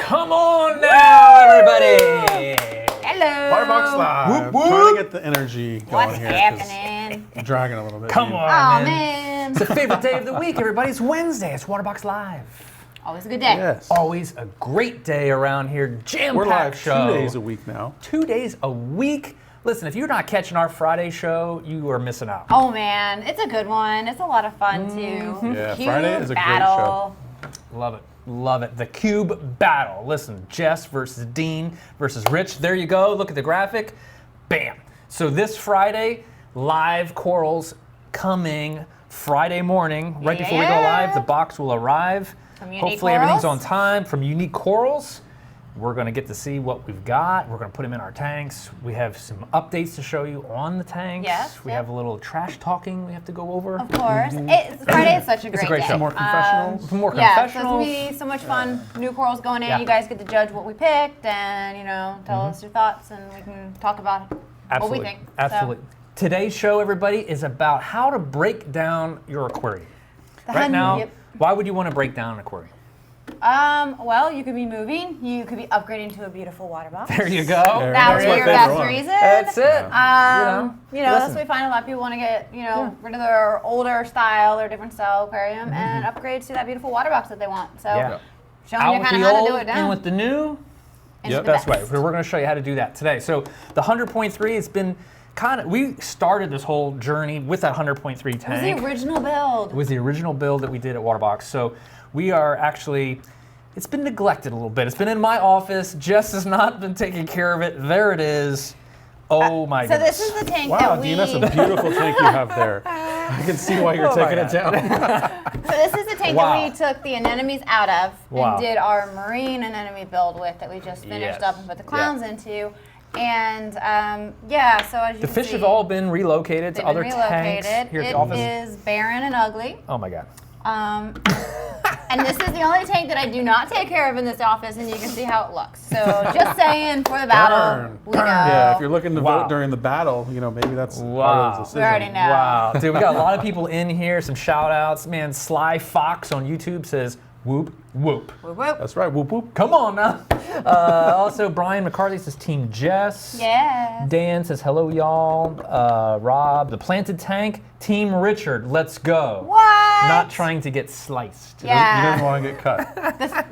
Come on now, everybody! Hello. Waterbox Live. Whoop, whoop. Trying to get the energy going What's here. happening? I'm dragging a little bit. Come here. on, Oh, man. man. It's the favorite day of the week, everybody. It's Wednesday. It's Waterbox Live. Always a good day. Yes. Always a great day around here. Jam-packed We're live show. 2 days a week now. 2 days a week. Listen, if you're not catching our Friday show, you are missing out. Oh, man. It's a good one. It's a lot of fun, too. Yeah, Cube Friday is a great battle. Love it. Love it. The Cube Battle. Listen, Jess versus Dean versus Rich. There you go. Look at the graphic. Bam. So this Friday, live corals coming Friday morning. Right before we go live, the box will arrive. From Unique Hopefully everything's Corals. on time from Unique Corals. We're going to get to see what we've got. We're going to put them in our tanks. We have some updates to show you on the tanks. Yes, We yep. have a little trash talking we have to go over. Of course. Friday is such a great great day. show. More confessionals. Some more Yeah, so confessionals. it's going to be so much fun. New corals going in. Yeah. You guys get to judge what we picked and, tell us your thoughts and we can talk about what we think. Absolutely. Today's show, everybody, is about how to break down your aquarium. Right now, Yep. why would you want to break down an aquarium? Well, you could be moving. You could be upgrading to a beautiful water box. There you go. There That That's would my be your favorite best one. reason. That's it. That's Listen. what we find a lot of people want to get, rid of their older style or different style aquarium and upgrade to that beautiful water box that they want. So, Yeah. showing Out you with kind the of how old, to do it in down. with the new. Into the That's best. right. We're going to show you how to do that today. So the 100.3 has been we started this whole journey with that 100.3 tank. It was the original build. It was the original build that we did at Waterbox. So we are actually, it's been neglected a little bit. It's been in my office. Jess has not been taking care of it. There it is. Oh my So goodness. this is the tank Wow, that we. Dean, that's a beautiful tank you have there. I can see why you're Oh my taking it down. So this is the tank Wow. that we took the anemones out of Wow. and did our marine anemone build with that we just finished Yes. up and put the clowns Yeah. into. And so as you The can fish see, have all been relocated they've to other been tanks relocated. here at It the office. is barren and ugly. Oh my God. And this is the only tank that I do not take care of in this office, and you can see how it looks. So just saying, for the battle, Burn. we know. Yeah, if you're looking to Wow. vote during the battle, maybe that's part Wow. of the decision. We already know. Wow. Dude, we got a lot of people in here. Some shout outs. Man, Sly Fox on YouTube says, whoop, whoop. Whoop, whoop. That's right. Whoop whoop. Come on now. Also, Brian McCarthy says Team Jess. Yes. Dan says hello, y'all. Rob, the planted tank. Team Richard, let's go. What? Not trying to get sliced. He Yeah. doesn't want to get cut.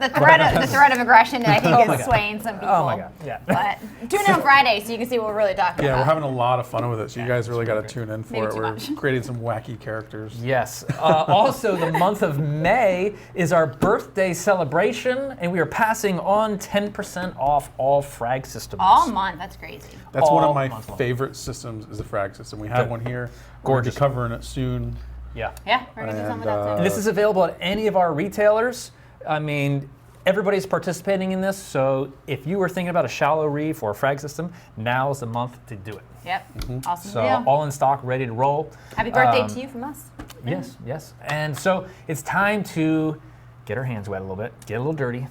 The threat of aggression I think Oh my is God. swaying some people. Oh my God. Yeah. But tune in on Friday so you can see what we're really talking Yeah, about. we're having a lot of fun with it, so you guys really got to tune in for Maybe it. too We're much. creating some wacky characters. Yes. Also, the month of May is our birthday celebration, and we are passing on 10% off all frag systems. All month. That's crazy. That's one all of my month long. favorite systems is the frag system. We have Good. one here. Gorgeous. We're gonna be covering it soon. Yeah. Yeah, we're going to do something with that And, too. This is available at any of our retailers. I mean, everybody's participating in this, so if you were thinking about a shallow reef or a frag system, now is the month to do it. Yep. Awesome So deal. all in stock, ready to roll. Happy birthday to you from us. Yes, yes. And so it's time to get our hands wet a little bit, get a little dirty.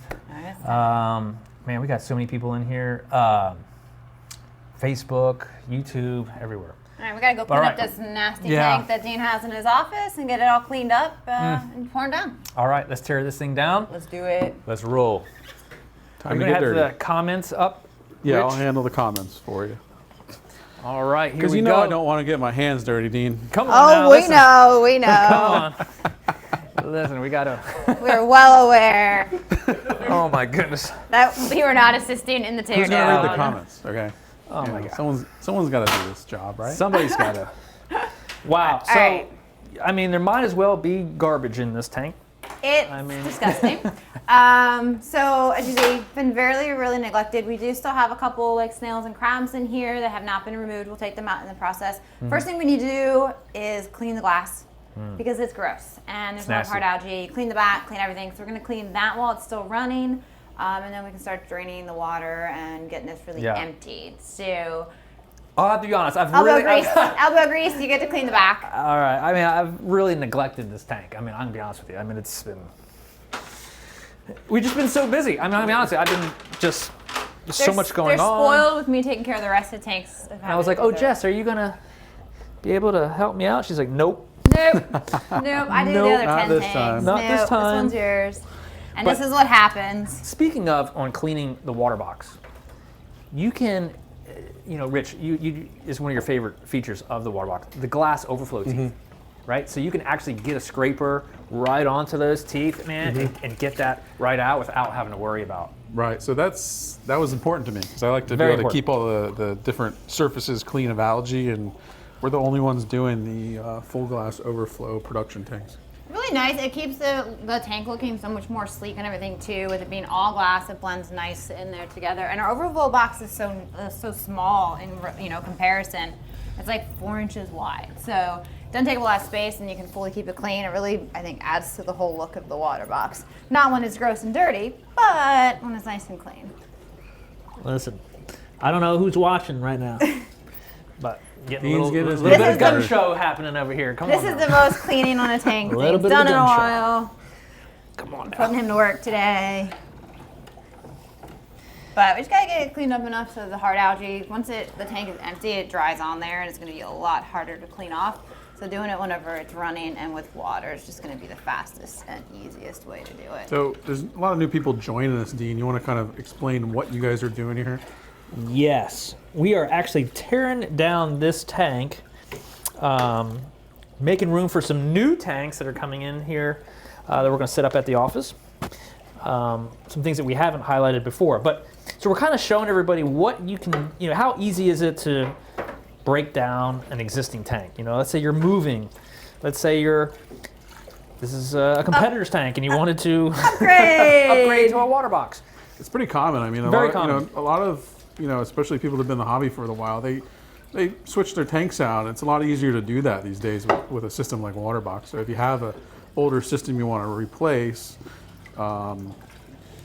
Man, we got so many people in here. Facebook, YouTube, everywhere. All right, we got to go clean All up right. this nasty Yeah. tank that Dean has in his office and get it all cleaned up and torn down. All right, let's tear this thing down. Let's do it. Let's roll. Time We're to gonna get have dirty. the comments up. Yeah, Rich. I'll handle the comments for you. All right, here Because we you go. know I don't want to get my hands dirty, Dean. Come on now, we listen. know, we know. Come on. Listen, we gotta. We're well aware Oh my goodness. that you are not assisting in the tear Who's gonna read the down. comments? Okay. Oh my God. Someone's got to do this job, right? Somebody's gotta. Wow. So, right. I mean, there might as well be garbage in this tank. It's I mean- disgusting. So as you see, been really neglected. We do still have a couple like snails and crabs in here that have not been removed. We'll take them out in the process. Mm-hmm. First thing we need to do is clean the glass because it's gross and there's a lot of hard nasty. algae. Clean the back, clean everything. So we're gonna clean that while it's still running, and then we can start draining the water and getting this really Yeah. emptied. So I'll have to be honest. elbow grease. You get to clean the back. All right. I mean, I've really neglected this tank. I mean, I'm gonna be honest with you. I mean, it's been. We've just been so busy. I mean, I'll be honest with you. I've been just. There's so much going they're on. spoiled with me taking care of the rest of the tanks. And I was like, oh, Jess, are you gonna be able to help me out? She's like, nope. Nope. Nope. I did Nope, the other not 10 this tanks. time. Not nope, this time. This one's yours. And But- this is what happens. Speaking of on cleaning the water box, you can, Rich, you is one of your favorite features of the water box, the glass overflow teeth, right? So you can actually get a scraper right onto those teeth, man, and get that right out without having to worry about. Right, so that was important to me because I like to Very be able to keep all the different surfaces clean of algae, and we're the only ones doing the full glass overflow production tanks. Really nice. It keeps the tank looking so much more sleek and everything too. With it being all glass, it blends nice in there together. And our overflow box is so small in comparison. It's like 4 inches wide, so it doesn't take a lot of space, and you can fully keep it clean. It really, I think, adds to the whole look of the water box. Not when it's gross and dirty, but when it's nice and clean. Listen, I don't know who's watching right now, but Getting Dean's a getting little his bit of gun hands show happening over here. Come This on is now. the most cleaning on a tank A little thing bit of done in a gun show. while. Come on now. Putting him to work today. But we just gotta get it cleaned up enough so the hard algae, once the tank is empty, it dries on there and it's gonna be a lot harder to clean off. So doing it whenever it's running and with water is just gonna be the fastest and easiest way to do it. So there's a lot of new people joining us, Dean. You want to kind of explain what you guys are doing here? yes, we are actually tearing down this tank, Making room for some new tanks that are coming in here that we're going to set up at the office. Some things that we haven't highlighted before. But so we're kind of showing everybody what you can, how easy is it to break down an existing tank. Let's say you're moving. Let's say this is a competitor's tank and you wanted to upgrade to a water box. It's pretty common. I mean, Very a common. lot of especially people that have been in the hobby for a while, they switch their tanks out. It's a lot easier to do that these days with a system like Waterbox. So if you have an older system you want to replace,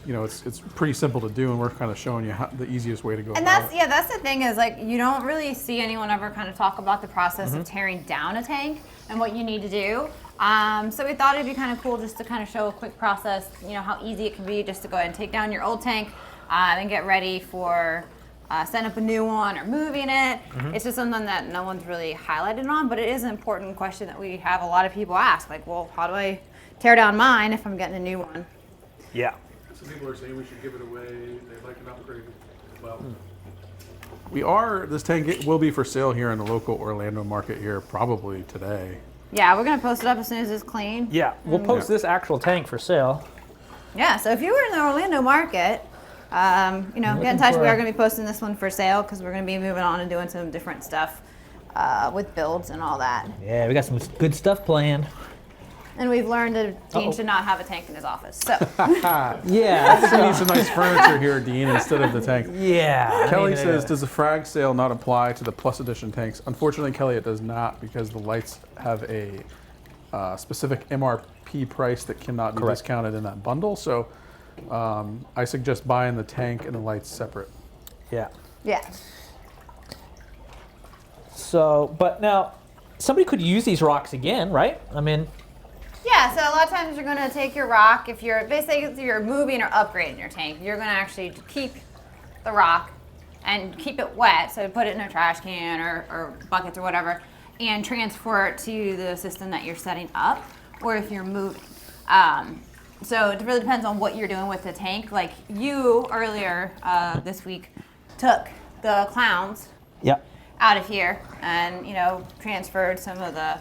it's pretty simple to do, and we're kind of showing you the easiest way to go. And about it. that's the thing is, like, you don't really see anyone ever kind of talk about the process of tearing down a tank and what you need to do. So we thought it'd be kind of cool just to kind of show a quick process, how easy it can be just to go ahead and take down your old tank and get ready for setting up a new one or moving it. It's just something that no one's really highlighted on, but it is an important question that we have a lot of people ask, like, well, how do I tear down mine if I'm getting a new one? Yeah. Some people are saying we should give it away. They'd like an upgrade. Well, this tank will be for sale here in the local Orlando market here probably today. Yeah, we're gonna post it up as soon as it's clean. Yeah, we'll post this actual tank for sale. Yeah, so if you were in the Orlando market, get in touch. We are going to be posting this one for sale because we're going to be moving on and doing some different stuff with builds and all that. yeah, we got some good stuff planned. And we've learned that Dean should not have a tank in his office. So Yeah, We need some nice furniture here, Dean, instead of the tank. Yeah. Kelly says, does the frag sale not apply to the Plus Edition tanks? Unfortunately, Kelly, it does not, because the lights have a specific MRP price that cannot be discounted in that bundle. So I suggest buying the tank and the lights separate. Yeah. yeah. So, but now, somebody could use these rocks again, right? I mean, Yeah, so a lot of times you're going to take your rock, if you're moving or upgrading your tank, you're going to actually keep the rock and keep it wet, so put it in a trash can or buckets or whatever, and transfer it to the system that you're setting up, or if you're moving. So it really depends on what you're doing with the tank. Like you earlier this week took the clowns yeah. out of here and transferred some of the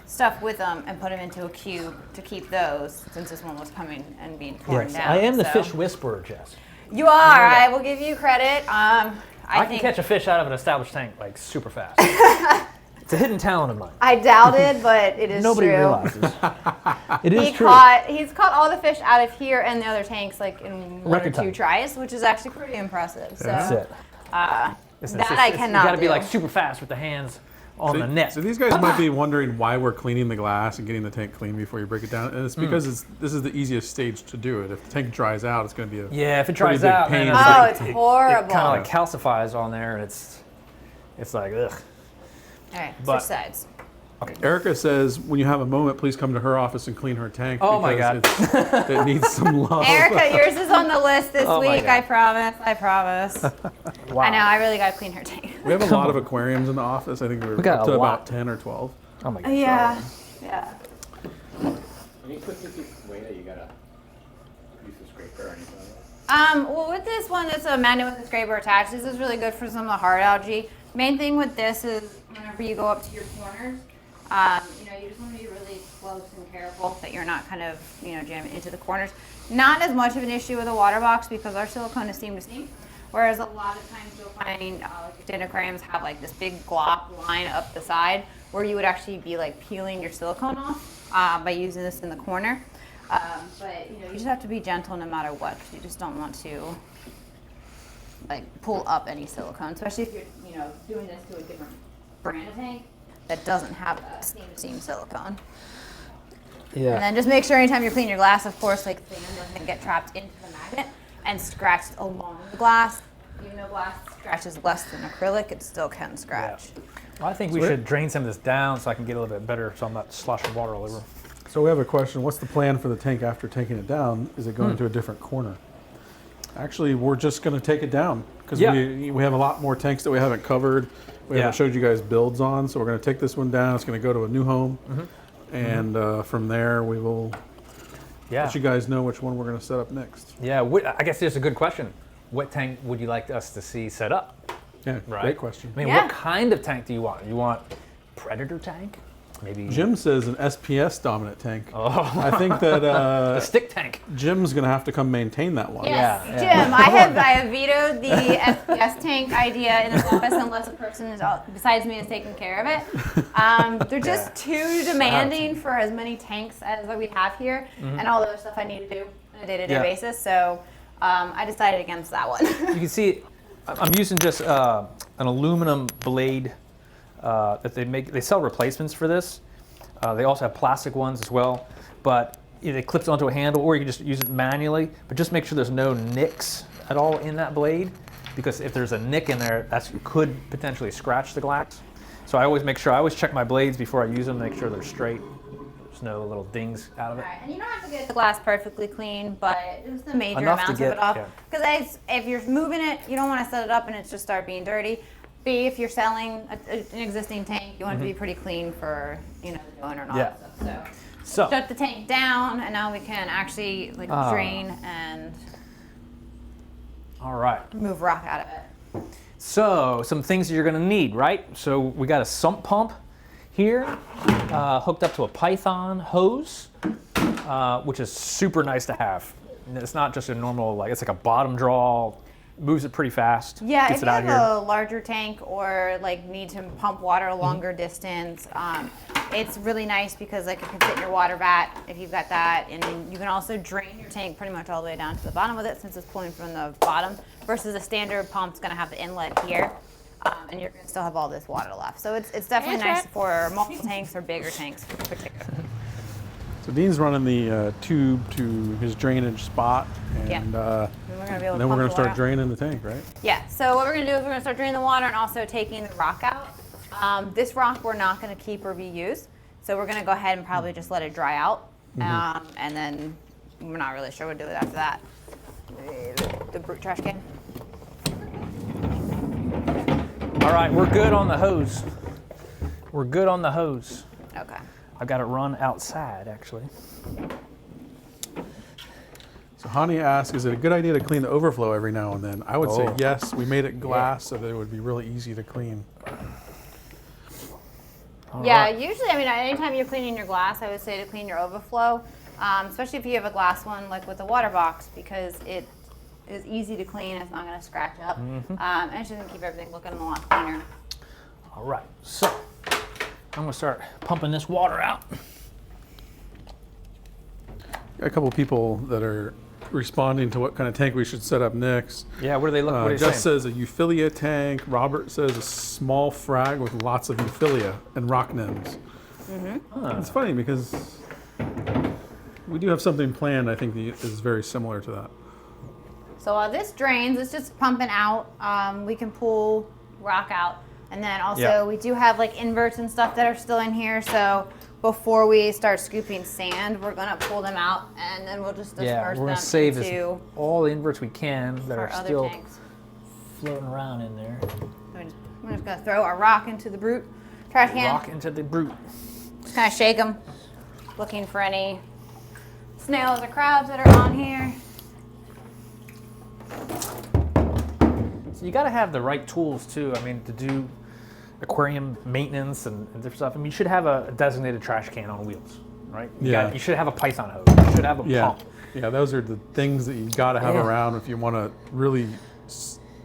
stuff with them and put them into a cube to keep those, since this one was coming and being torn down. I am the so. fish whisperer, Jess. You are. I will give you credit. I can think catch a fish out of an established tank like super fast. It's a hidden talent of mine. I doubted, but it is Nobody true. realizes. It is true. He's caught all the fish out of here and the other tanks like in one Record or two time. tries, which is actually pretty impressive. So That's it. that Listen, I cannot You got to be do. like super fast with the hands on the net. So these guys might be wondering why we're cleaning the glass and getting the tank clean before you break it down. And it's because this is the easiest stage to do it. If the tank dries out, it's going to be a Yeah, if it pretty dries big out, pain. man, Oh, like, it's it horrible. kind of like calcifies on there, and it's like ugh. All right, but- switch sides. Erica says, when you have a moment, please come to her office and clean her tank. Oh my because it needs some love. Erica, yours is on the list this Oh my week. God. I promise. I promise. Wow. I know. I really got to clean her tank. We have a lot of aquariums in the office. I think we're got up to a lot. about 10 or 12. Oh my god. Yeah. Yeah. When you put this away, you gotta or anything? Well, with this one, it's a magnet with a scraper attached. This is really good for some of the hard algae. Main thing with this is whenever you go up to your corners, you just want to be really close and careful that you're not kind of, jamming into the corners. Not as much of an issue with a water box because our silicone is seam to seam. Whereas a lot of times you'll find extended aquariums have like this big glop line up the side where you would actually be like peeling your silicone off by using this in the corner. But you just have to be gentle no matter what, because you just don't want to like pull up any silicone, especially if you're doing this to a different brand of tank that doesn't have that seam to seam silicone. Yeah. And then just make sure anytime you're cleaning your glass, of course, like sand doesn't get trapped into the magnet and scratched along the glass. Even though glass scratches less than acrylic, it still can scratch. Yeah. Well, I think we should drain some of this down so I can get a little bit better, so I'm not sloshing water all over. So we have a question. What's the plan for the tank after taking it down? Is it going to a different corner? Actually, we're just going to take it down because we have a lot more tanks that we haven't covered. We haven't showed you guys builds on, so we're going to take this one down. It's going to go to a new home, and from there we will let you guys know which one we're going to set up next. Yeah, I guess there's a good question. What tank would you like us to see set up? Yeah, great question. I mean, what kind of tank do you want? You want predator tank? Maybe Jim says an SPS dominant tank. Oh. I think that a stick tank. Jim's going to have to come maintain that one. Yes, Yeah. Jim, I have vetoed the SPS tank idea in this office unless a person besides me is taking care of it. They're just too demanding for as many tanks as we have here, and all the other stuff I need to do on a day-to-day basis. So I decided against that one. You can see I'm using just an aluminum blade that they make. They sell replacements for this. They also have plastic ones as well, but it clips onto a handle, or you can just use it manually. But just make sure there's no nicks at all in that blade, because if there's a nick in there, that could potentially scratch the glass. So I always make sure, I always check my blades before I use them, make sure they're straight. There's no little dings out of it. Right, and you don't have to get the glass perfectly clean, but just the major Enough to amounts get- of it off. yeah. Because if you're moving it, you don't want to set it up and it just start being dirty. B, if you're selling an existing tank, you want it to be pretty clean for the owner and all Yeah. that stuff. So Shut the tank down, and now we can actually drain and all right. remove rock out of it. So some things you're gonna need, right? So we got a sump pump here, hooked up to a Python hose, which is super nice to have. And it's not just a normal, it's like a bottom draw, moves it pretty fast. Yeah, gets if it you out have here. a larger tank or need to pump water a longer distance, it's really nice because it can fit in your water vat if you've got that, and then you can also drain your tank pretty much all the way down to the bottom with it since it's pulling from the bottom. Versus a standard pump's going to have the inlet here, and you're going to still have all this water left. So it's definitely nice for multiple tanks or bigger tanks in particular. So Dean's running the tube to his drainage spot, and Then we're going to be able to then we're pump going to the start water draining the tank, right? out. Yeah, so what we're going to do is we're going to start draining the water and also taking the rock out. This rock we're not going to keep or reuse, so we're going to go ahead and probably just let it dry out, and then we're not really sure what to do with it after that. The brute trash can. All right, we're good on the hose. We're good on the hose. Okay. I've got it run outside, actually. So Hani asked, is it a good idea to clean the overflow every now and then? I would say Oh. yes. We made it glass so that it would be really easy to clean. Yeah, usually, anytime you're cleaning your glass, I would say to clean your overflow, especially if you have a glass one like with a Waterbox, because it is easy to clean. It's not going to scratch up, and it's just going to keep everything looking a lot cleaner. All right, so I'm gonna start pumping this water out. Got a couple people that are responding to what kind of tank we should set up next. Yeah, what do they look? What are they Jess saying? says a Euphilia tank. Robert says a small frag with lots of Euphilia and rock nyms. It's funny because we do have something planned, I think, that is very similar to that. So while this drains, it's just pumping out. We can pull rock out. And then also we do have inverts and stuff that are still in here. So before we start scooping sand, we're going to pull them out and then we'll just disperse Yeah, we're them gonna save into all the inverts we can that our are other still tanks. Floating around in there. We're just going to throw our rock into the brute trash can. rock into the brute. Just kind of shake them, looking for any snails or crabs that are on here. you got to have the right tools too. I mean, to do aquarium maintenance and different stuff. I mean, you should have a designated trash can on wheels, right? You should have a Python hose. You should have a pump. Yeah, those are the things that you got to have around if you want to really,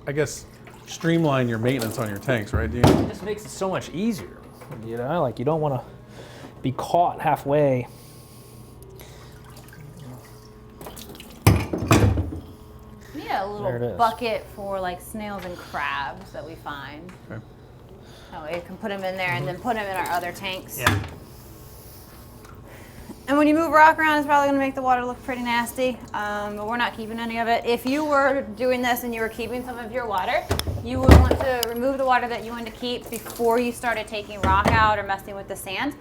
I guess, streamline your maintenance on your tanks, right, Dean? It just makes it so much easier. You know, like you don't want to be caught halfway. We need a little bucket for like snails and crabs that we find. Okay. That way you can put them in there and then put them in our other tanks. Yeah. And when you move rock around, it's probably going to make the water look pretty nasty, but we're not keeping any of it. If you were doing this and you were keeping some of your water, you would want to remove the water that you want to keep before you started taking rock out or messing with the sand.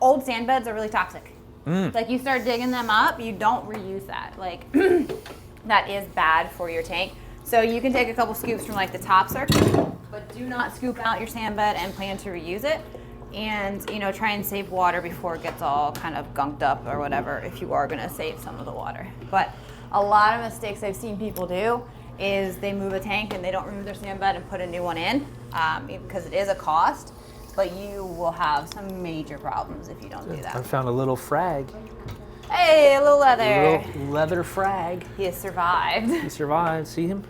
Old sand beds are really toxic. Like you start digging them up, you don't reuse that. Like that is bad for your tank. So you can take a couple scoops from like the top circle, but do not scoop out your sand bed and plan to reuse it. And try and save water before it gets all kind of gunked up or whatever, if you are going to save some of the water. But a lot of mistakes I've seen people do is they move a tank and they don't remove their sand bed and put a new one in, because it is a cost, but you will have some major problems if you don't do I that. found a little frag. Hey, a little leather. A little leather frag. He has survived. He survived. See him?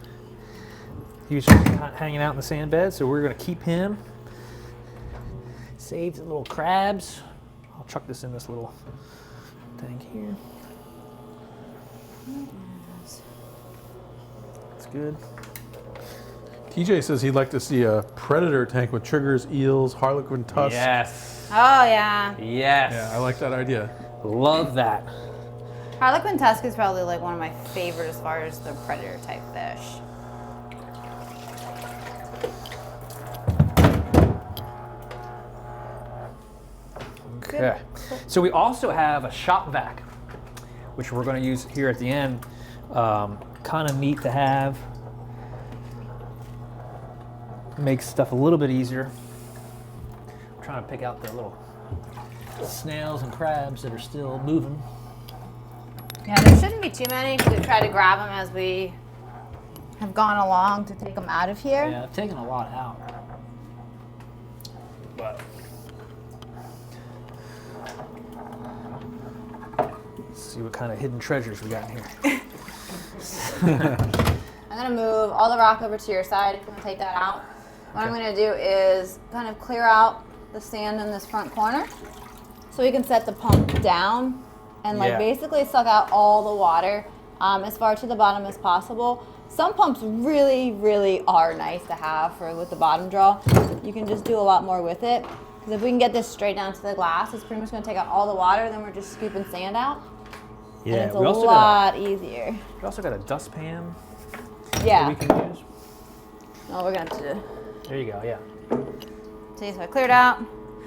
He was hanging out in the sand bed, so we're going to keep him. Saved the little crabs. I'll chuck this in this little tank here. That's good. TJ says he'd like to see a predator tank with triggers, eels, harlequin tusks. Yes. Oh, yeah. Yes. Yeah, I like that idea. Love that. Harlequin tusk is probably like one of my favorite as far as the predator type fish. Okay. So we also have a shop vac, which we're going to use here at the end. Kind of neat to have. Makes stuff a little bit easier. I'm trying to pick out the little snails and crabs that are still moving. Yeah, there shouldn't be too many because we tried to grab them as we have gone along to take them out of here. Yeah, I've taken a lot out. But let's see what kind of hidden treasures we got in here. I'm gonna move all the rock over to your side if you want to take that out. What I'm gonna do is kind of clear out the sand in this front corner so we can set the pump down and basically suck out all the water as far to the bottom as possible. Some pumps really, really are nice to have with the bottom draw. You can just do a lot more with it. Because if we can get this straight down to the glass, it's pretty much going to take out all the water, then we're just scooping sand out. Yeah, and it's a lot easier. We also got a dustpan Yeah. that we can use. No, we're going to have to There you go, yeah. see, so I cleared out.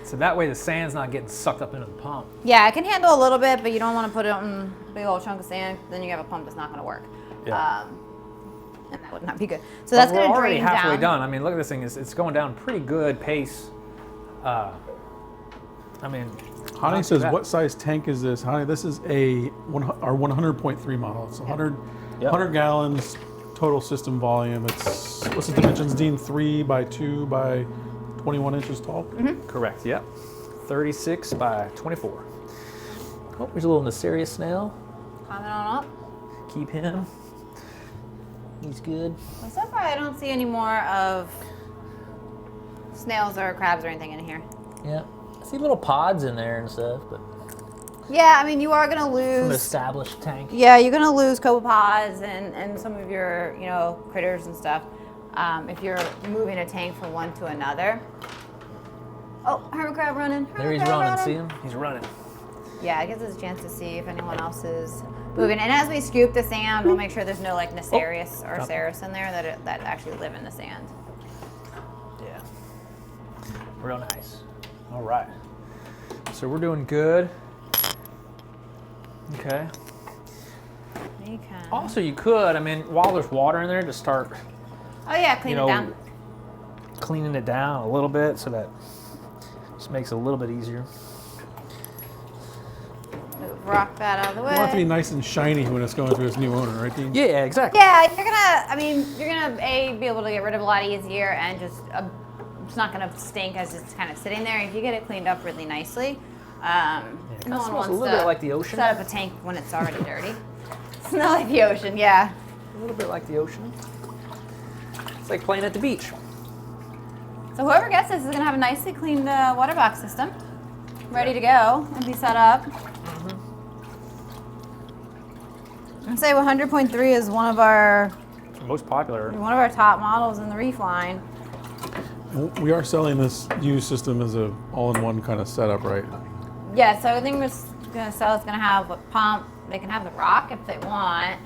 So that way the sand's not getting sucked up into the pump. Yeah, it can handle a little bit, but you don't want to put it on a big old chunk of sand. Then you have a pump that's not going to work. Yeah. And that would not be good. So that's going to We're already drain halfway down. done. I mean, look at this thing. It's going down pretty good pace. I mean, Hani not says, too bad. what size tank is this? Hani, this is our 100.3 model. It's 100 gallons total system volume. It's, what's the dimensions, Dean? 3 by 2 by 21 inches tall? Mm-hmm. Correct, yep. 36 by 24. Oh, there's a little Nacerius snail. Comment on up. Keep him. He's good. Well, so far I don't see any more of snails or crabs or anything in here. Yeah. I see little pods in there and stuff, but Yeah, I mean, you are going to from an lose. established tank. Yeah, you're going to lose copepods and some of your, critters and stuff if you're moving a tank from one to another. Oh, hermit crab running. There he's running. See him? He's running. Yeah, it gives us a chance to see if anyone else is moving. And as we scoop the sand, we'll make sure there's no like Nacerius or Ceres in there that actually live in the sand. Yeah. Real nice. All right. So we're doing good. Okay. You can. Also, you could, I mean, while there's water in there, just start, Oh yeah, clean it down. cleaning it down a little bit so that just makes it a little bit easier. Move rock that out of the way. You want it to be nice and shiny when it's going to its new owner, right, Dean? Yeah, exactly. Yeah, you're gonna be able to get rid of a lot easier, and just it's not gonna stink as it's kind of sitting there. If you get it cleaned up really nicely, no one wants a little to bit like the ocean. set up a tank when it's already dirty. Smell like the ocean, yeah. A little bit like the ocean. It's like playing at the beach. So whoever gets this is gonna have a nicely cleaned water box system, ready to go and be set up. I'd say 100.3 is one of our Most popular. top models in the Reef line. We are selling this used system as a all-in-one kind of setup, right? Yeah, so everything we're gonna sell is gonna have a pump. They can have the rock if they want.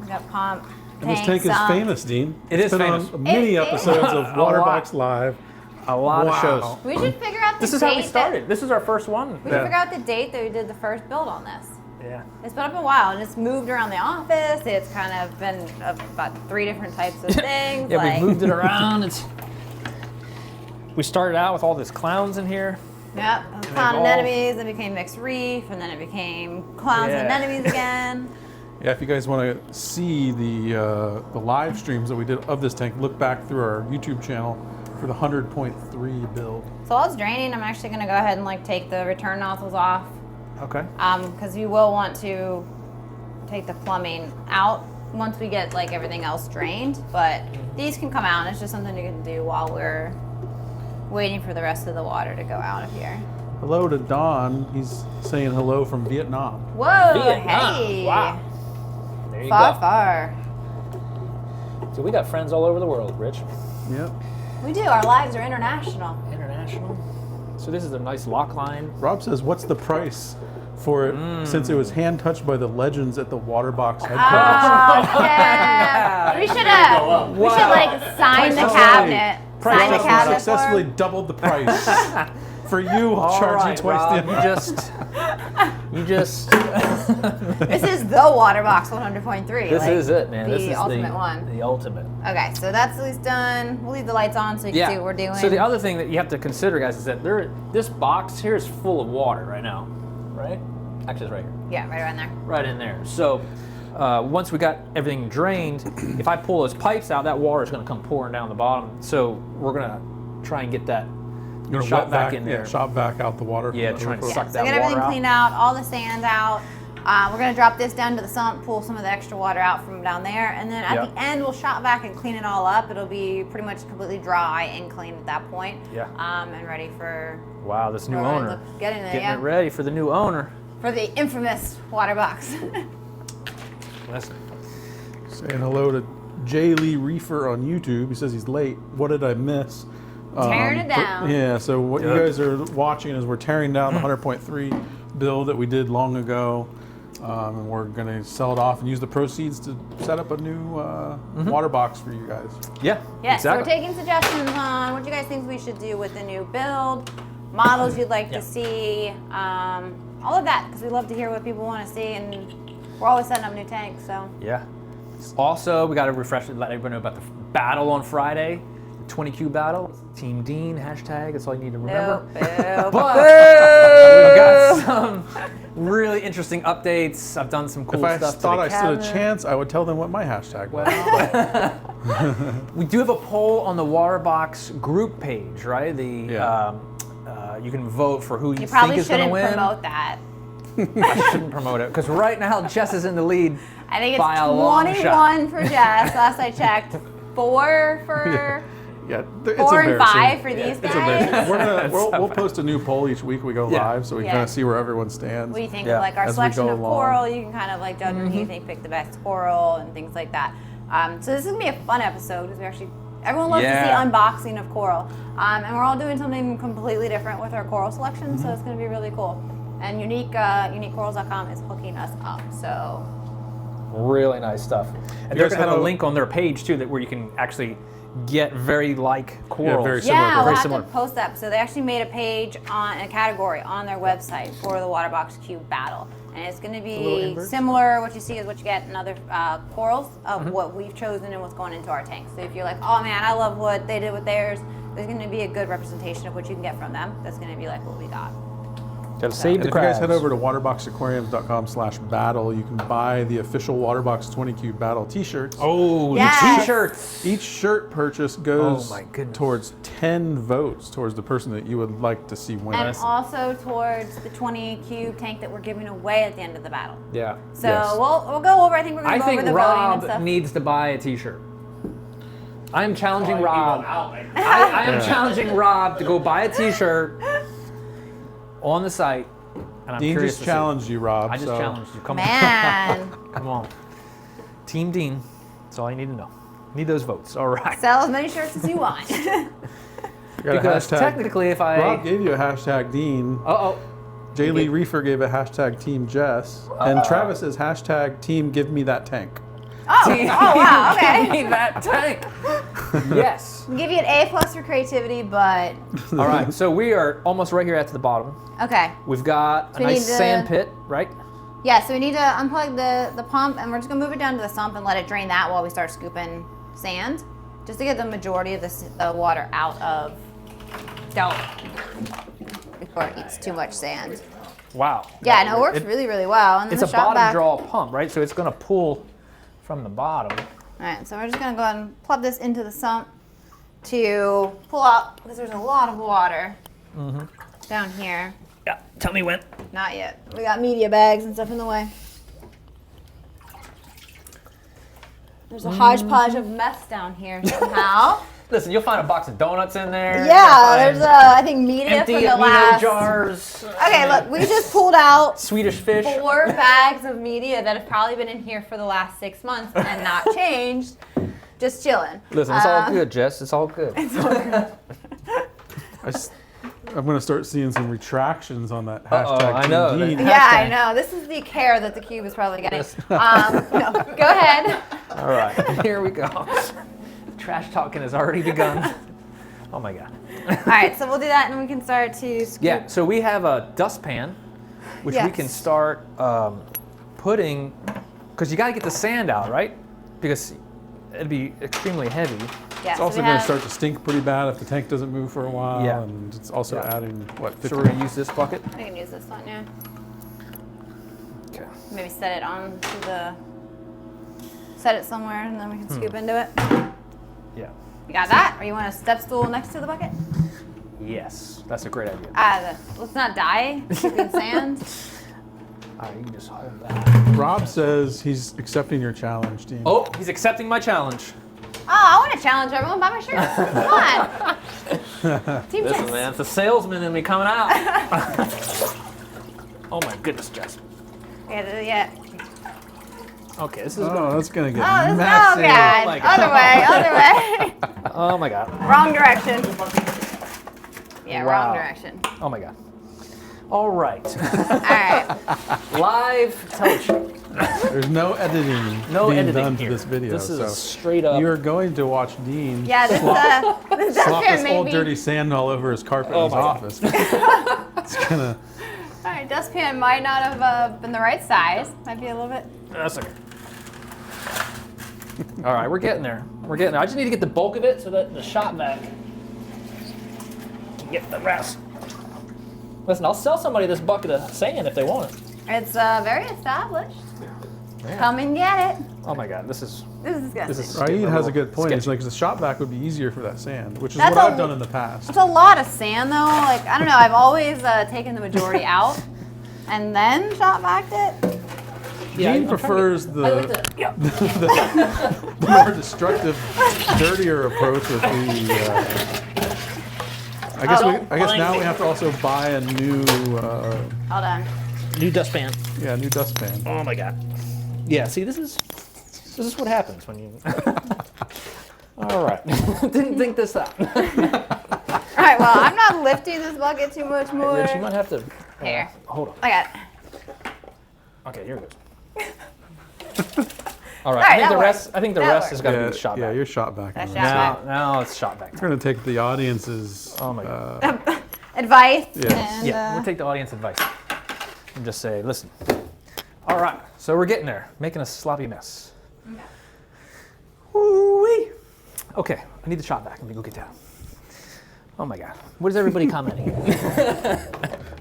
We got pump. And this tank is famous, Dean. It is It's been famous. on many It episodes is. of Waterbox Live. A lot of Wow. shows. We should figure out the This is date. how we started. This is our first one. We should figure out the date that we did the first build on this. Yeah. It's been up a while, and it's moved around the office. It's kind of been about 3 different types of things. Yeah, like, we moved it around. We started out with all these clowns in here. Yep, clown anemones, then became mixed reef, and then it became clowns and Yeah. anemones again. Yeah, if you guys want to see the live streams that we did of this tank, look back through our YouTube channel for the 100.3 build. So while it's draining, I'm actually going to go ahead and take the return nozzles off, Okay. because you will want to take the plumbing out once we get everything else drained. But these can come out, and it's just something you can do while we're waiting for the rest of the water to go out of here. Hello to Don. He's saying hello from Vietnam. Whoa, Vietnam. hey. Wow. There you Far, go. far. So we got friends all over the world, Rich. Yep. We do. Our lives are international. International. So this is a nice lock line. Rob says, what's the price for it since it was hand touched by the legends at the Waterbox headquarters? Oh, yeah. We should sign the cabinet. Sign the cabinet for Successfully him. doubled the price. For you, I'll charge you twice Rob, the amount. you just. This is the Waterbox 100.3. This is it, man. The This is ultimate one. The ultimate. Okay, so that's at least done. We'll leave the lights on so you can see what we're doing. So the other thing that you have to consider, guys, is that this box here is full of water right now, right? Actually, it's right here, Yeah, right around there. right in there. So once we got everything drained, if I pull those pipes out, that water is going to come pouring down the bottom. So we're going to try and get that You're gonna shot wet back in there. Yeah, shot back out the water. Yeah, from trying to the suck So that get water everything out. cleaned out, all the sand out. We're going to drop this down to the sump, pull some of the extra water out from down there, and then at the end we'll shot back and clean it all up. It'll be pretty much completely dry and clean at that point. Yeah. And ready for Wow, this new for owner. getting it, Getting it ready for the new owner. for the infamous water box. Listen. Saying hello to Jay Lee Reefer on YouTube. He says he's late. What did I miss? Tearing it down. Yeah, so what you Good. guys are watching is we're tearing down the 100.3 build that we did long ago. And we're going to sell it off and use the proceeds to set up a new water box for you guys. Yeah, Yes, so we're exactly. taking suggestions on what you guys think we should do with the new build, models you'd like to see, all of that, because we love to hear what people want to see, and we're always setting up new tanks, so. Yeah. Also, we got to refresh it, let everybody know about the battle on Friday, the 20Q battle. Team Dean, hashtag, that's all you need to remember. Boo, But boo. we've got some really interesting updates. I've done some cool If I stuff to thought the I stood a cabinet. chance, I would tell them what my hashtag was. We do have a poll on the Waterbox group page, right? Yeah. You can vote for who you, You think probably is going to shouldn't win. promote that. I shouldn't promote it because right now Jess is in the lead. I think by it's a long 21 shot. for Jess, last I checked, 4 for, Yeah, it's 4 and embarrassing. 5 for these It's guys. embarrassing. We'll post a new poll each week we go Yeah. live, so we Yeah. kind of see where everyone stands. What do you think Yeah, of our as we selection go of along. coral? You can kind of judge who you think picked the best coral and things like that. So this is gonna be a fun episode because everyone loves to see unboxing of coral, and we're all doing something completely different with our coral selection. So it's gonna be really cool. And uniquecorals.com is hooking us up. So Really nice stuff. And You they're guys going to have have a a- link on their page too, that where you can actually get very like corals. very similar. yeah, we'll Very have similar. to post that. So they actually made a page on a category on their website for the Waterbox Cube Battle. And it's going to little be inverts? similar. What you see is what you get in other corals of what we've chosen and what's going into our tank. So if you're like, oh man, I love what they did with theirs, there's going to be a good representation of what you can get from them. That's going to be like what we got. Gotta save And the if you guys crabs. head over to waterboxaquariums.com/battle, you can buy the official Waterbox 20 Cube Battle t-shirts. Oh, Yes. the t-shirts. Each shirt purchase goes Oh my goodness. towards 10 votes towards the person that you would like to see win. And also towards the 20 cube tank that we're giving away at the end of the battle. Yeah. So Yes. we'll go over. I think we're gonna I go think over the voting and Rob stuff. needs to buy a t-shirt. I'm challenging Rob. I am challenging Rob to go buy a t-shirt on the site. And I'm Dean curious just to see. challenged you, Rob. I just so challenged you. Come Man, on. Come on. Team Dean. That's all you need to know. Need those votes. All right. sell as many shirts as you want. you got a Because hashtag. technically if I... Rob gave you a hashtag Dean. Uh-oh. J. Lee Reefer gave a hashtag Team Jess. And Travis is hashtag Team Give Me That Tank. Oh wow, okay. Give me that tank. Yes. I'll give you an A+ for creativity, but All right. So we are almost right here at the bottom. okay. We've got a we nice need to- sand pit, right? Yeah, so we need to unplug the pump, and we're just gonna move it down to the sump and let it drain that while we start scooping sand, just to get the majority of the water out of before it eats too much sand. Wow. Yeah, no, it works really, really well. And then It's the a shop bottom back. draw pump, right? So it's going to pull from the bottom. All right, so we're just gonna go ahead and plug this into the sump to pull out, because there's a lot of water down here. Yeah. Tell me when. Not yet. We got media bags and stuff in the way. There's a hodgepodge of mess down here somehow. Listen, you'll find a box of donuts in there. Yeah, there's I think media empty from the amino last. jars. Okay, look, we just pulled out Swedish fish. 4 bags of media that have probably been in here for the last 6 months and not changed. Just chilling. Listen, it's all good, Jess. It's all good. I'm going to start seeing some retractions on that Uh-oh, hashtag I Team know. Dean. Yeah, I know. This is the care that the cube is probably getting. No, go ahead. All right, here we go. Trash talking has already begun. Oh my God. All right, so we'll do that, and then we can start to scoop. Yeah, so we have a dustpan, which we can Yes. start putting, because you got to get the sand out, right? Because it'd be extremely heavy. Yeah, It's so also we going to have- start to stink pretty bad if the tank doesn't move for a while. Yeah. And it's also Yeah. adding, what, 50 So we're gonna use this bucket. We can use this one, yeah. Okay. Maybe set it on to set it somewhere, and then we can scoop into it. Yeah. You got that? Or you want a step stool next to the bucket? Yes, that's a great idea. Let's not die scooping sand. All right, you can just hold that. Rob says he's accepting your challenge, Dean. Oh, he's accepting my challenge. Oh, I want to challenge everyone. Buy my shirt. Come on. Team Listen, Jess. man, it's the salesman in me coming out. Oh my goodness, Jess. Yeah. Okay, this is Oh, that's going to get Oh, massive. God. my God. Other way. Oh my God. Wrong direction. Yeah, Wow. wrong direction. Oh my God. All right. All right. Live television. There's no editing No being editing done here. to this video. This is so straight up. you're going to watch Dean Yeah, this slop dustpan this old may dirty be. sand all over his carpet Oh in his my God. office. It's going to... All right, dustpan might not have been the right size. Might be a little bit. That's okay. All right, we're getting there. We're getting there. I just need to get the bulk of it so that the shop vac can get the rest. Listen, I'll sell somebody this bucket of sand if they want it. It's very established. Come and get it. Oh my God, this is This is disgusting. this is. Raid has a good point. It's sketchy. like the shop vac would be easier for that sand, which is That's what a- I've done in the past. It's a lot of sand, though. Like, I don't know. I've always taken the majority out and then shot backed it. Yeah, Dean I'm trying to prefers I like the, to- yeah. the more destructive, dirtier approach with the. I guess now we have to also buy a new Hold on. New dustpan. new dustpan. Oh my God. Yeah. See, this is what happens when you. All right. Didn't think this out. All right, well, I'm not lifting this bucket too much more. Rich, you might have to. Here. Hold on. I got it. Okay, here it goes. All right. right, I think that the works. rest. I think the That rest works. has got to be the shot yeah, back. your shop vac. That's on shop this. vac. Now it's shot back. We're gonna take the audience's. Oh my God. Advice. Yes. And, Yeah, we'll take the audience advice and just say, listen. All right, so we're getting there, making a sloppy mess. Woo-wee. Okay, I need the shot back. Let me go get that. Oh my God, what is everybody commenting?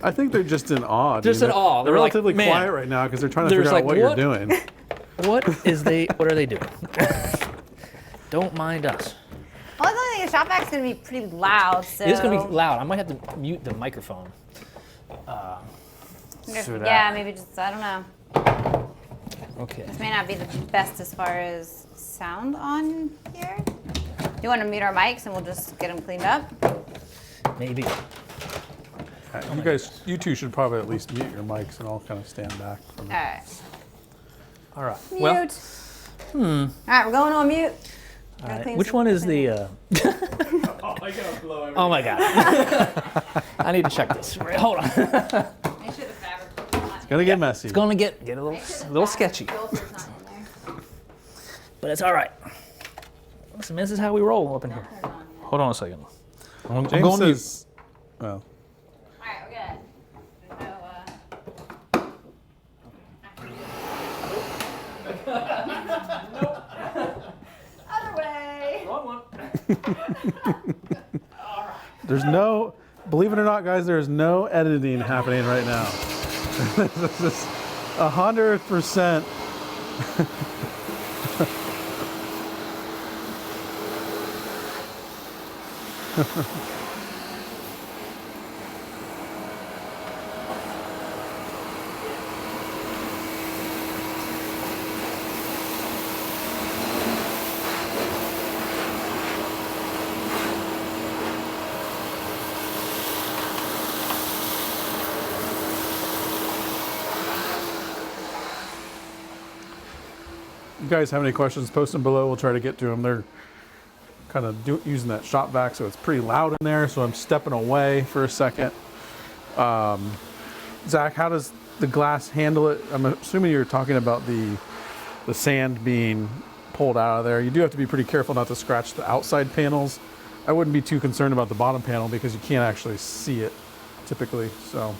I think they're just in awe. Just dude. in awe. They're They're like, relatively "Man." quiet right now because they're trying to They're figure out like, what you're "What?" doing. What are they doing? Don't mind us. Well, I think the Shoutbox is going to be pretty loud, so... It's going to be loud. I might have to mute the microphone. Yeah, maybe just, I don't know. Okay. This may not be the best as far as sound on here. Do you want to mute our mics and we'll just get them cleaned up? Maybe. You two should probably at least mute your mics and I'll kind of stand back from it. All right. All right. Mute. Well, All right, we're going on mute. all right. Which one is the... Oh my God. I need to check this. Hold on. Make sure the fabric is not... It's gonna get messy. It's going to get a little sketchy. filter's not in there. But it's all right. Listen, this is how we roll up in here. Turn it on. Hold on a second. I'm James going to says, well, All right, we're good. There's no, Other way. Wrong one. there's no, believe it or not, guys, there's no editing happening right now. This is 100%. You guys have any questions, post them below. We'll try to get to them. They're kind of using that shop vac, so it's pretty loud in there, so I'm stepping away for a second. Zach, how does the glass handle it? I'm assuming you're talking about the sand being pulled out of there. You do have to be pretty careful not to scratch the outside panels. I wouldn't be too concerned about the bottom panel because you can't actually see it typically, so.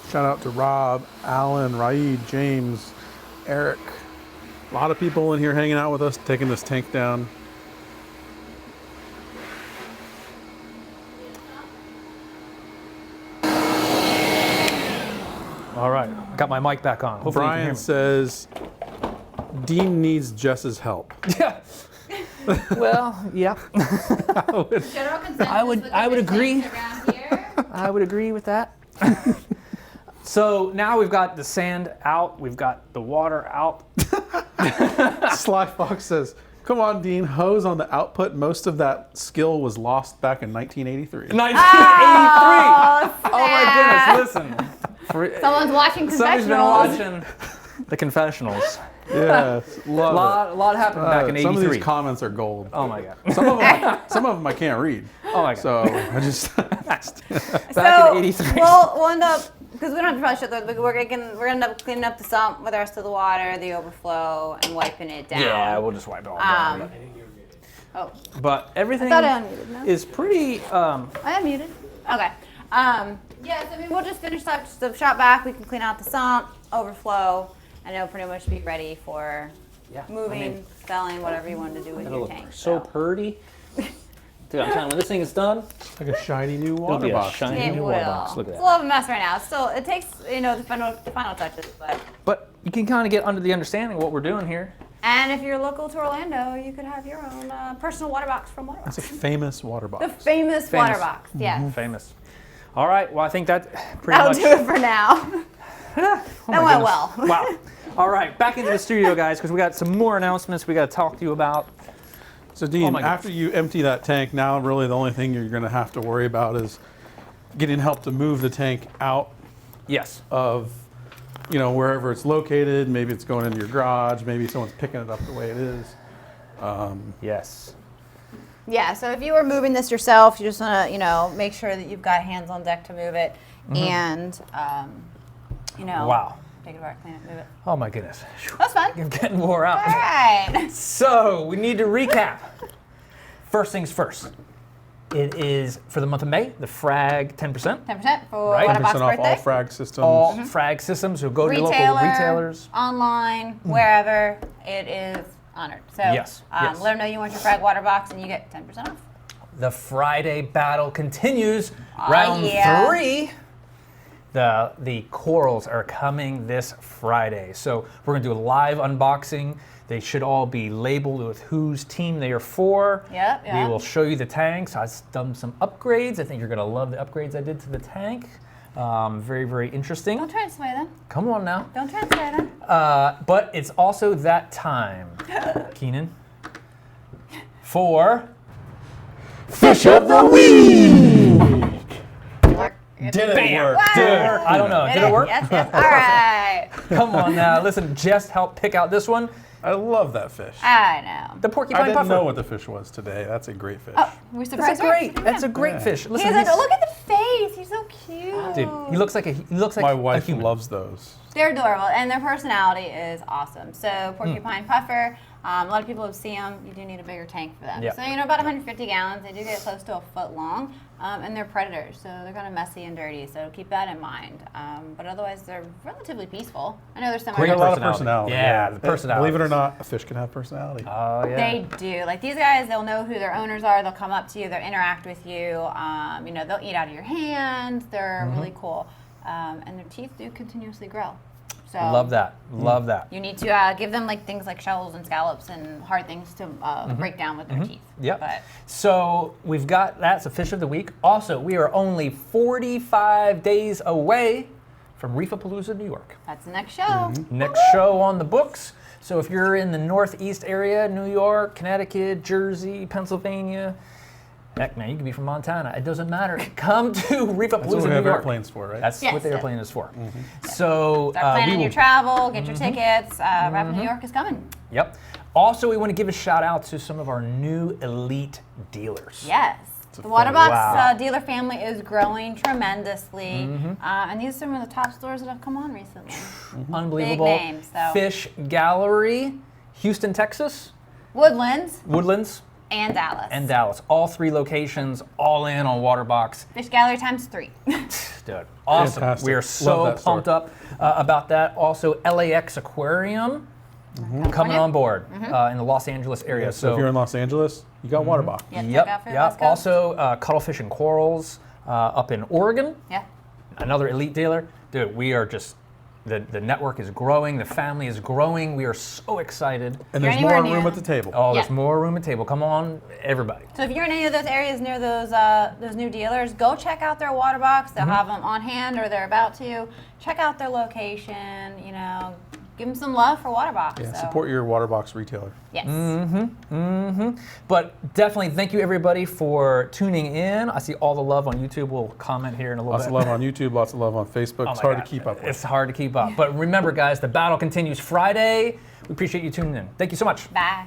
Shout out to Rob, Alan, Raid, James, Eric. A lot of people in here hanging out with us, taking this tank down. All right, got my mic back on. Hopefully you can hear Brian me. says, Dean needs Jess's help. Yeah. Well, yeah. General consensus I would- with I would the agree. things around here. I would agree with that. So now we've got the sand out, we've got the water out. Sly Fox says, come on, Dean, hose on the output. Most of that skill was lost back in 1983. 1983. Oh, Oh my goodness, listen. Someone's watching Somebody's been confessionals. watching the confessionals. Yes, A love lot happened back in it. Some of 83. these comments are gold. Oh my God. Some of them I can't read. Oh my God. So I just Back in 83. We'll end up, because we don't have to rush it, we're gonna end up cleaning up the sump with the rest of the water, the overflow, and wiping it down. Yeah, we'll just wipe it all down. Oh, But everything I thought I unmuted, no? is pretty, I am muted. Okay. Yes, I mean, we'll just finish up the shop back. We can clean out the sump, overflow, and it'll pretty much be ready for yeah, moving, selling, whatever you want to do with It'll your look tank. so purty. Dude, I'm telling you, when this thing is done, like a shiny new it'll water be a box. shiny It new will. water box. Look at It's a that. little of a mess right now. It's still, it takes, the final touches, but. but you can kind of get under the understanding of what we're doing here. And if you're local to Orlando, you could have your own personal water box from Waterbox. It's a famous water box. The famous Famous. water box, yes. Famous. All right, well, I think that pretty That'll much. do it for now. Oh my That went goodness. well. Wow. All right, back into the studio, guys, because we got some more announcements we got to talk to you about. So Dean, Oh my after you empty that tank, now really the only thing you're going to have to worry about is getting help to move the tank out Yes. of, wherever it's located. Maybe it's going into your garage. Maybe someone's picking it up the way it is. Yes. Yeah, so if you were moving this yourself, you just want to, make sure that you've got hands on deck to move it, and, Wow. take it apart, clean it, move it. Oh my goodness. That's fun. I'm getting wore out. All right. So we need to recap. First things first. It is for the month of May, the frag 10%. 10% for Right. 10% Waterbox off birthday. all frag systems. All frag systems, so go to your local retailers. Online, wherever. It is honored. So Yes. let them know you want your frag water box, and you get 10% off. The Friday battle continues. Oh, Round yeah. 3. The corals are coming this Friday. So we're going to do a live unboxing. They should all be labeled with whose team they are for. Yep, We will show you the tanks. I've done some upgrades. I think you're going to love the upgrades I did to the tank. Very, very interesting. Don't try and sway them. Come on now. Don't try and sway them. But it's also that time, Keenan, for Fish of the Week. Did it work? Dude, I don't know. Did it work? Yes, yes. All right. Come on now. Listen, Jess helped pick out this one. I love that fish. I know. The I porcupine didn't puffer. know what the fish was today. That's a great fish. Oh, we're surprised. That's a great. That's a great fish. Listen, He's like, he's- oh, look at the face. He's so cute. dude, he looks like My a wife human. loves those. They're adorable, and their personality is awesome. Hmm. So Porcupine Puffer, a lot of people have seen them. You do need a bigger tank for them. Yeah. So about 150 gallons. They do get close to a foot long, and they're predators, so they're kind of messy and dirty. So keep that in mind. But otherwise, they're relatively peaceful. I know there's some. They got a lot of personality. personality. Yeah, the personality. Believe it or not, a fish can have personality. Oh yeah. They do. Like these guys, they'll know who their owners are. They'll come up to you. They'll interact with you. They'll eat out of your hand. They're really cool, and their teeth do continuously grow. So Love that. Love that. You need to give them like things like shells and scallops and hard things to break down with their teeth. Yep. But So we've got that's a fish of the week. Also, we are only 45 days away from Reefapalooza, New York. that's the next show. Next show on the books. So if you're in the Northeast area, New York, Connecticut, Jersey, Pennsylvania, heck, man, you can be from Montana. It doesn't matter. Come to That's what Reefapalooza, we New have York. airplanes for, right? That's Yes, what the yes. airplane is for. So Start we planning will, your travel. Get your tickets. Rapid New York is coming. Yep. Also, we want to give a shout out to some of our new elite dealers. Yes. The a Waterbox Wow. dealer family is growing tremendously, and these are some of the top stores that have come on recently. Unbelievable. Big names, so. Fish Gallery, Houston, Texas, Woodlands Woodlands, and Dallas. and Dallas. All 3 locations, all in on Waterbox. Fish Gallery times 3. Dude, awesome. Fantastic. We are Love so that store. pumped up about that. Also, LAX Aquarium coming on board in the Los Angeles area. So if you're in Los Angeles, you got Waterbox. Yeah, check Yep, out for your yep. West Coast. Also, Cuttlefish and Corals up in Oregon. Yeah. Another elite dealer. Dude, we are just, the network is growing, the family is growing. We are so excited. And You're there's more anywhere room near- at the table. Oh, Yeah. there's more room at table. Come on, everybody. So if you're in any of those areas near those new dealers, go check out their Waterbox. They'll have them on hand or they're about to. Check out their location. Give them some love for Waterbox. Yeah, so. support your Waterbox retailer. Yes. But definitely thank you everybody for tuning in. I see all the love on YouTube. We'll comment here in a little Lots bit. of love on YouTube, lots of love on Facebook. Oh It's my hard God. to keep up with. It's hard to keep up. But remember, guys, the battle continues Friday. We appreciate you tuning in. Thank you so much. Bye.